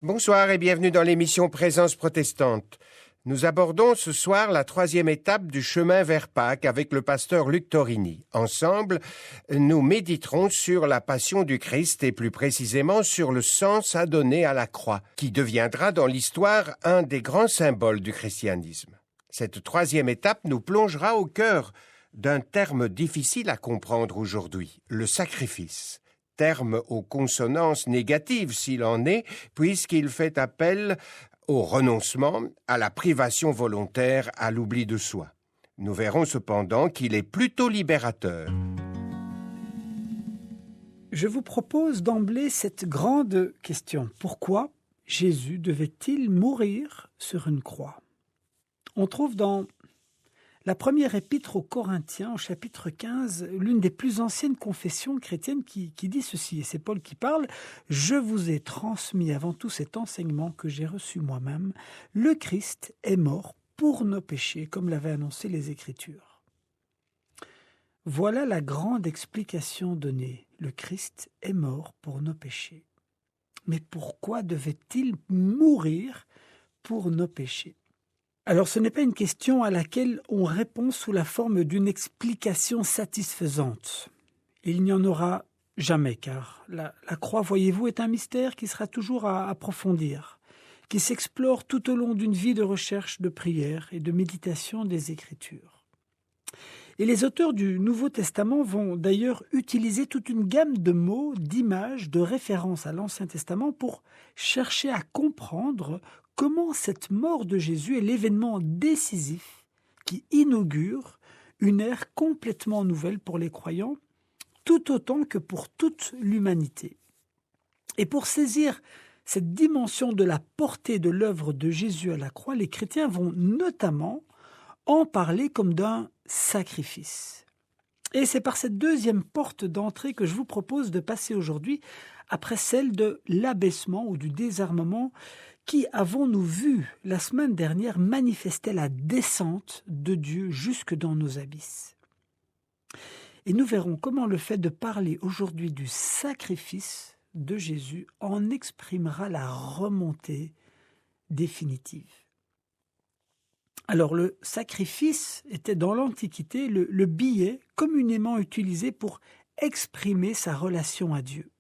Bonsoir et bienvenue dans l'émission Présence protestante. Nous abordons ce soir la 3e étape du chemin vers Pâques avec le pasteur Luc Torini. Ensemble, nous méditerons sur la passion du Christ et plus précisément sur le sens à donner à la croix, qui deviendra dans l'histoire un des grands symboles du christianisme. Cette 3e étape nous plongera au cœur d'un terme difficile à comprendre aujourd'hui, le sacrifice. Terme aux consonances négatives s'il en est, puisqu'il fait appel au renoncement, à la privation volontaire, à l'oubli de soi. Nous verrons cependant qu'il est plutôt libérateur. Je vous propose d'emblée cette grande question. Pourquoi Jésus devait-il mourir sur une croix ? On trouve dans la première épître aux Corinthiens, au chapitre 15, l'une des plus anciennes confessions chrétiennes qui dit ceci, et c'est Paul qui parle, « Je vous ai transmis avant tout cet enseignement que j'ai reçu moi-même. Le Christ est mort pour nos péchés, comme l'avaient annoncé les Écritures. » Voilà la grande explication donnée. Le Christ est mort pour nos péchés. Mais pourquoi devait-il mourir pour nos péchés ? Alors ce n'est pas une question à laquelle on répond sous la forme d'une explication satisfaisante. Il n'y en aura jamais, car la croix, voyez-vous, est un mystère qui sera toujours à approfondir, qui s'explore tout au long d'une vie de recherche, de prière et de méditation des Écritures. Et les auteurs du Nouveau Testament vont d'ailleurs utiliser toute une gamme de mots, d'images, de références à l'Ancien Testament pour chercher à comprendre comment cette mort de Jésus est l'événement décisif qui inaugure une ère complètement nouvelle pour les croyants, tout autant que pour toute l'humanité. Et pour saisir cette dimension de la portée de l'œuvre de Jésus à la croix, les chrétiens vont notamment en parler comme d'un sacrifice. Et c'est par cette deuxième porte d'entrée que je vous propose de passer aujourd'hui, après celle de l'abaissement ou du désarmement qui, avons-nous vu la semaine dernière, manifestait la descente de Dieu jusque dans nos abysses. Et nous verrons comment le fait de parler aujourd'hui du sacrifice de Jésus en exprimera la remontée définitive. Alors le sacrifice était dans l'Antiquité le billet communément utilisé pour exprimer sa relation à Dieu.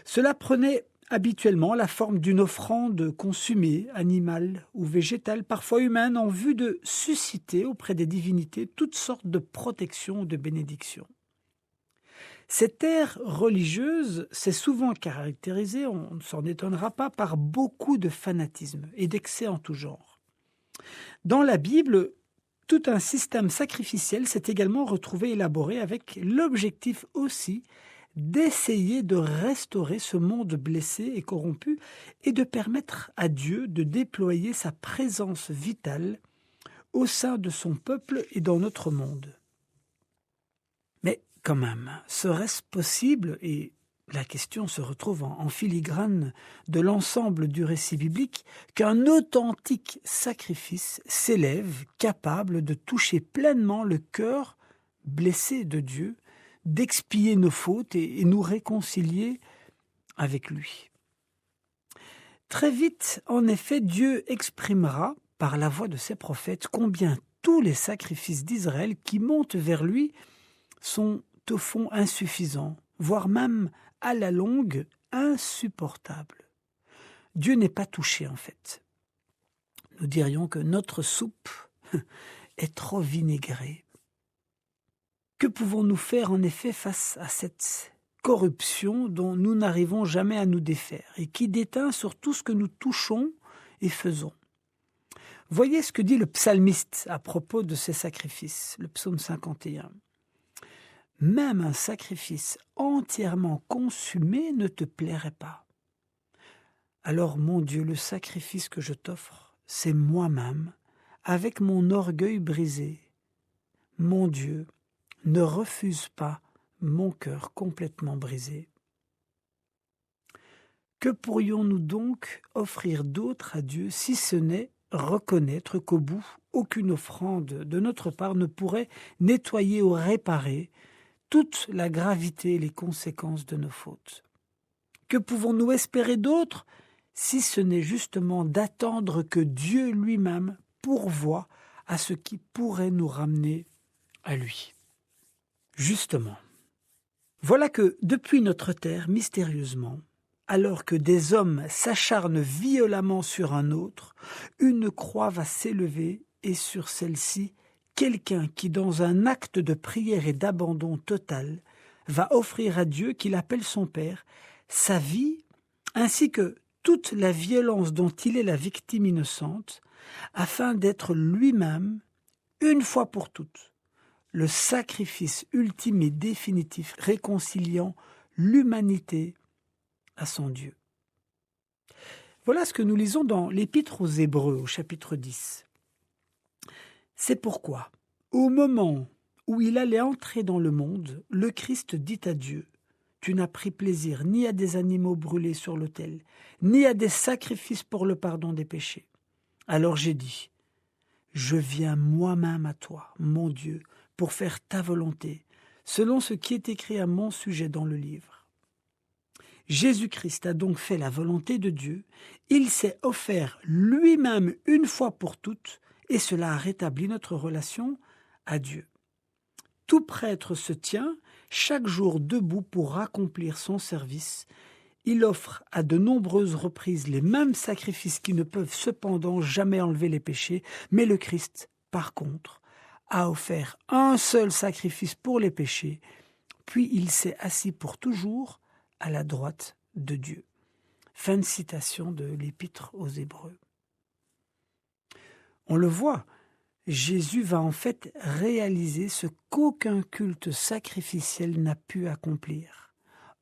Cela prenait habituellement la forme d'une offrande consumée, animale ou végétale, parfois humaine, en vue de susciter auprès des divinités toutes sortes de protections ou de bénédictions. Cette ère religieuse s'est souvent caractérisée, on ne s'en étonnera pas, par beaucoup de fanatisme et d'excès en tout genre. Dans la Bible, tout un système sacrificiel s'est également retrouvé élaboré avec l'objectif aussi d'essayer de restaurer ce monde blessé et corrompu et de permettre à Dieu de déployer sa présence vitale au sein de son peuple et dans notre monde. Mais quand même, serait-ce possible, et la question se retrouve en filigrane de l'ensemble du récit biblique, qu'un authentique sacrifice s'élève, capable de toucher pleinement le cœur blessé de Dieu, d'expier nos fautes et nous réconcilier avec lui. Très vite, en effet, Dieu exprimera, par la voix de ses prophètes, combien tous les sacrifices d'Israël qui montent vers lui sont au fond insuffisants, voire même à la longue insupportables. Dieu n'est pas touché en fait. Nous dirions que notre soupe est trop vinaigrée. Que pouvons-nous faire en effet face à cette corruption dont nous n'arrivons jamais à nous défaire et qui déteint sur tout ce que nous touchons et faisons ? Voyez ce que dit le psalmiste à propos de ces sacrifices, le psaume 51. « Même un sacrifice entièrement consumé ne te plairait pas. Alors, mon Dieu, le sacrifice que je t'offre, c'est moi-même, avec mon orgueil brisé. Mon Dieu, ne refuse pas mon cœur complètement brisé. » Que pourrions-nous donc offrir d'autre à Dieu si ce n'est reconnaître qu'au bout, aucune offrande de notre part ne pourrait nettoyer ou réparer toute la gravité et les conséquences de nos fautes. Que pouvons-nous espérer d'autre si ce n'est justement d'attendre que Dieu lui-même pourvoie à ce qui pourrait nous ramener à lui. Justement, voilà que depuis notre terre, mystérieusement, alors que des hommes s'acharnent violemment sur un autre, une croix va s'élever et sur celle-ci, quelqu'un qui, dans un acte de prière et d'abandon total, va offrir à Dieu, qu'il appelle son Père, sa vie, ainsi que toute la violence dont il est la victime innocente, afin d'être lui-même, une fois pour toutes, le sacrifice ultime et définitif réconciliant l'humanité à son Dieu. Voilà ce que nous lisons dans l'Épître aux Hébreux, au chapitre 10. C'est pourquoi, au moment où il allait entrer dans le monde, le Christ dit à Dieu, « Tu n'as pris plaisir ni à des animaux brûlés sur l'autel, ni à des sacrifices pour le pardon des péchés. Alors j'ai dit, je viens moi-même à toi, mon Dieu, pour faire ta volonté, selon ce qui est écrit à mon sujet dans le livre. » Jésus-Christ a donc fait la volonté de Dieu, il s'est offert lui-même une fois pour toutes, et cela a rétabli notre relation à Dieu. Tout prêtre se tient chaque jour debout pour accomplir son service. Il offre à de nombreuses reprises les mêmes sacrifices qui ne peuvent cependant jamais enlever les péchés, mais le Christ, par contre, a offert un seul sacrifice pour les péchés, puis il s'est assis pour toujours à la droite de Dieu. Fin de citation de l'Épître aux Hébreux. On le voit, Jésus va en fait réaliser ce qu'aucun culte sacrificiel n'a pu accomplir,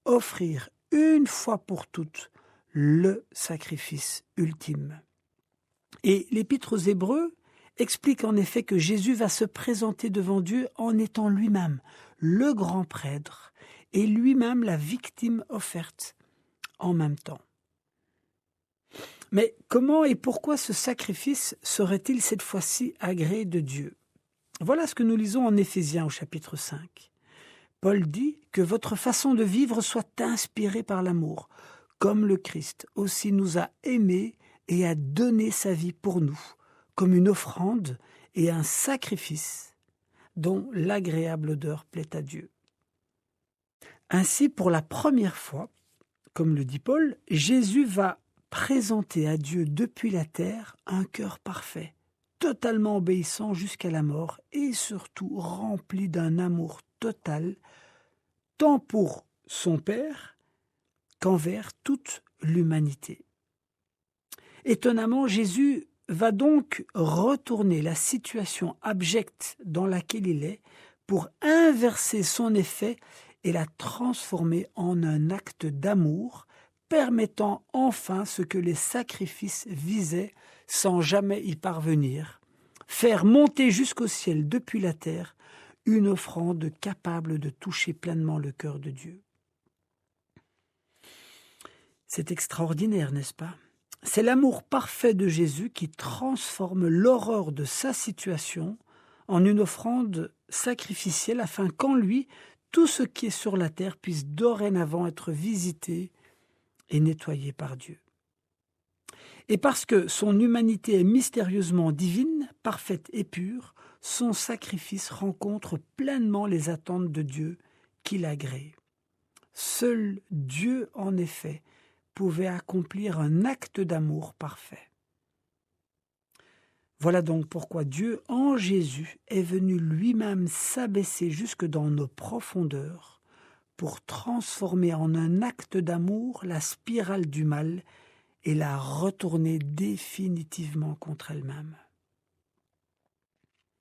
offrir une fois pour toutes le sacrifice ultime. Et l'Épître aux Hébreux explique en effet que Jésus va se présenter devant Dieu en étant lui-même le grand prêtre et lui-même la victime offerte en même temps. Mais comment et pourquoi ce sacrifice serait-il cette fois-ci agréé de Dieu? Voilà ce que nous lisons en Éphésiens au chapitre 5. Paul dit que votre façon de vivre soit inspirée par l'amour, comme le Christ aussi nous a aimés et a donné sa vie pour nous, comme une offrande et un sacrifice dont l'agréable odeur plaît à Dieu. Ainsi, pour la première fois, comme le dit Paul, Jésus va présenter à Dieu depuis la terre un cœur parfait, totalement obéissant jusqu'à la mort et surtout rempli d'un amour total, tant pour son Père qu'envers toute l'humanité. Étonnamment, Jésus va donc retourner la situation abjecte dans laquelle il est pour inverser son effet et la transformer en un acte d'amour, permettant enfin ce que les sacrifices visaient sans jamais y parvenir, faire monter jusqu'au ciel depuis la terre une offrande capable de toucher pleinement le cœur de Dieu. C'est extraordinaire, n'est-ce pas? C'est l'amour parfait de Jésus qui transforme l'horreur de sa situation en une offrande sacrificielle afin qu'en lui, tout ce qui est sur la terre puisse dorénavant être visité et nettoyé par Dieu. Et parce que son humanité est mystérieusement divine, parfaite et pure, son sacrifice rencontre pleinement les attentes de Dieu qu'il agrée. Seul Dieu, en effet, pouvait accomplir un acte d'amour parfait. Voilà donc pourquoi Dieu, en Jésus, est venu lui-même s'abaisser jusque dans nos profondeurs pour transformer en un acte d'amour la spirale du mal et la retourner définitivement contre elle-même.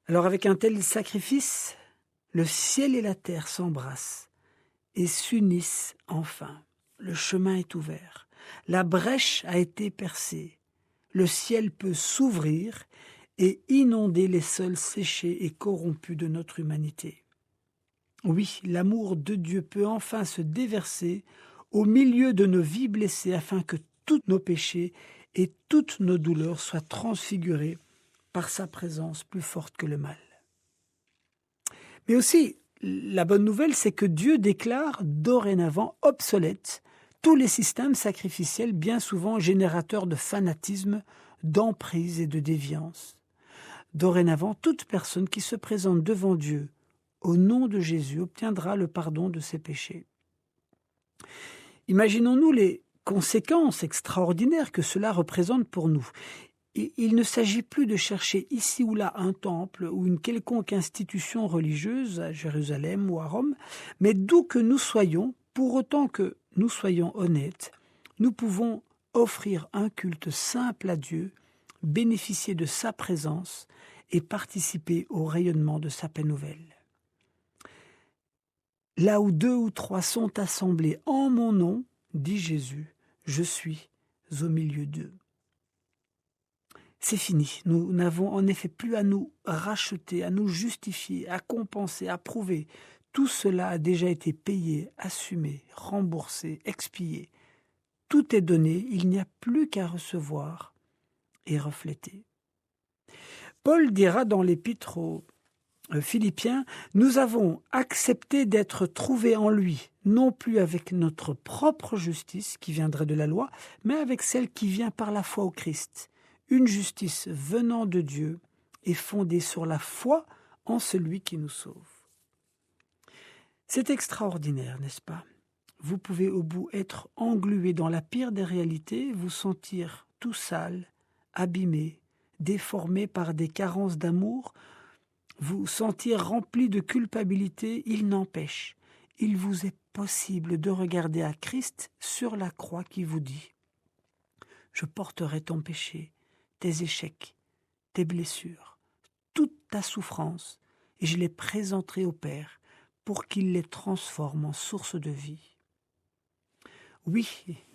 Alors avec un tel sacrifice, le ciel et la terre s'embrassent et s'unissent enfin. Le chemin est ouvert, la brèche a été percée, le ciel peut s'ouvrir et inonder les sols séchés et corrompus de notre humanité. Oui, l'amour de Dieu peut enfin se déverser au milieu de nos vies blessées afin que tous nos péchés et toutes nos douleurs soient transfigurés par sa présence plus forte que le mal. Mais aussi, la bonne nouvelle, c'est que Dieu déclare dorénavant obsolète tous les systèmes sacrificiels, bien souvent générateurs de fanatisme, d'emprise et de déviance. Dorénavant, toute personne qui se présente devant Dieu au nom de Jésus obtiendra le pardon de ses péchés. Imaginons-nous les conséquences extraordinaires que cela représente pour nous. Il ne s'agit plus de chercher ici ou là un temple ou une quelconque institution religieuse à Jérusalem ou à Rome, mais d'où que nous soyons, pour autant que nous soyons honnêtes, nous pouvons offrir un culte simple à Dieu, bénéficier de sa présence et participer au rayonnement de sa paix nouvelle. Là où 2 ou 3 sont assemblés en mon nom, dit Jésus, je suis au milieu d'eux. C'est fini. Nous n'avons en effet plus à nous racheter, à nous justifier, à compenser, à prouver. Tout cela a déjà été payé, assumé, remboursé, expié. Tout est donné, il n'y a plus qu'à recevoir et refléter. Paul dira dans l'épître aux Philippiens, « Nous avons accepté d'être trouvés en lui, non plus avec notre propre justice qui viendrait de la loi, mais avec celle qui vient par la foi au Christ. Une justice venant de Dieu et fondée sur la foi en celui qui nous sauve. » C'est extraordinaire, n'est-ce pas? Vous pouvez au bout être englué dans la pire des réalités, vous sentir tout sale, abîmé, déformé par des carences d'amour, vous sentir rempli de culpabilité. Il n'empêche, il vous est possible de regarder à Christ sur la croix qui vous dit « Je porterai ton péché, tes échecs, tes blessures, toute ta souffrance, et je les présenterai au Père pour qu'il les transforme en source de vie. » Oui,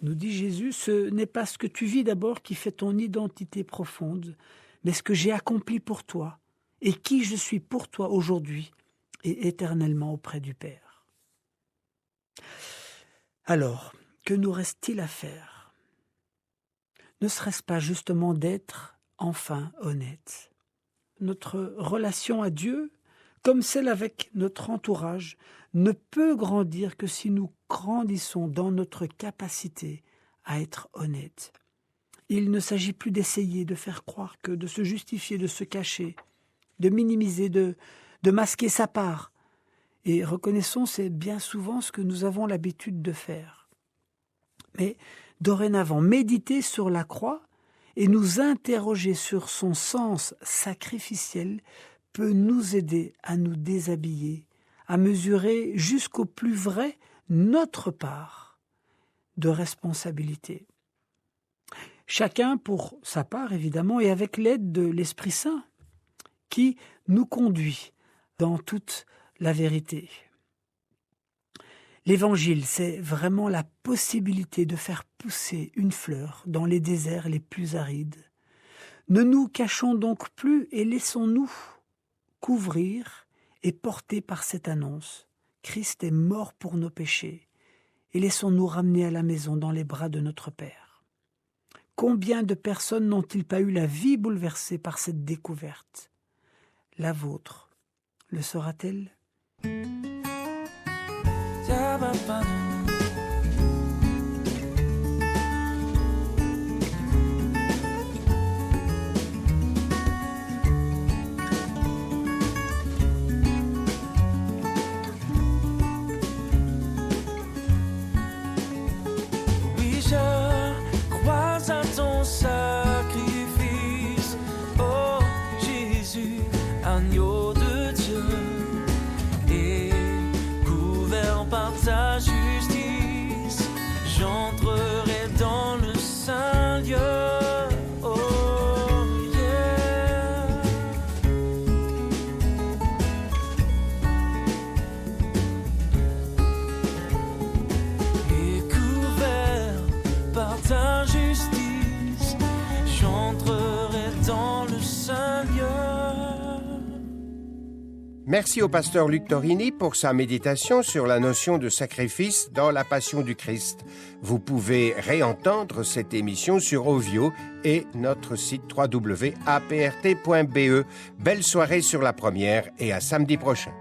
nous dit Jésus, ce n'est pas ce que tu vis d'abord qui fait ton identité profonde, mais ce que j'ai accompli pour toi et qui je suis pour toi aujourd'hui et éternellement auprès du Père. Alors, que nous reste-t-il à faire? Ne serait-ce pas justement d'être enfin honnête? Notre relation à Dieu, comme celle avec notre entourage, ne peut grandir que si nous grandissons dans notre capacité à être honnêtes. Il ne s'agit plus d'essayer de faire croire que de se justifier, de se cacher, de minimiser, de masquer sa part. Et reconnaissons, c'est bien souvent ce que nous avons l'habitude de faire. Mais dorénavant, méditer sur la croix et nous interroger sur son sens sacrificiel peut nous aider à nous déshabiller, à mesurer jusqu'au plus vrai notre part de responsabilité. Chacun pour sa part, évidemment, et avec l'aide de l'Esprit Saint, qui nous conduit dans toute la vérité. L'Évangile, c'est vraiment la possibilité de faire pousser une fleur dans les déserts les plus arides. Ne nous cachons donc plus et laissons-nous couvrir et porter par cette annonce. Christ est mort pour nos péchés et laissons-nous ramener à la maison dans les bras de notre Père. Combien de personnes n'ont-ils pas eu la vie bouleversée par cette découverte? La vôtre le sera-t-elle? Oui, je crois à ton sacrifice, oh Jésus, agneau de Dieu, et couvert par ta justice, j'entrerai dans le saint lieu. Oh yeah. Et couvert par ta justice, j'entrerai dans le saint lieu. Merci au pasteur Luc Torini pour sa méditation sur la notion de sacrifice dans la Passion du Christ. Vous pouvez réentendre cette émission sur Ovio et notre site www.aprt.be. Belle soirée sur la première et à samedi prochain.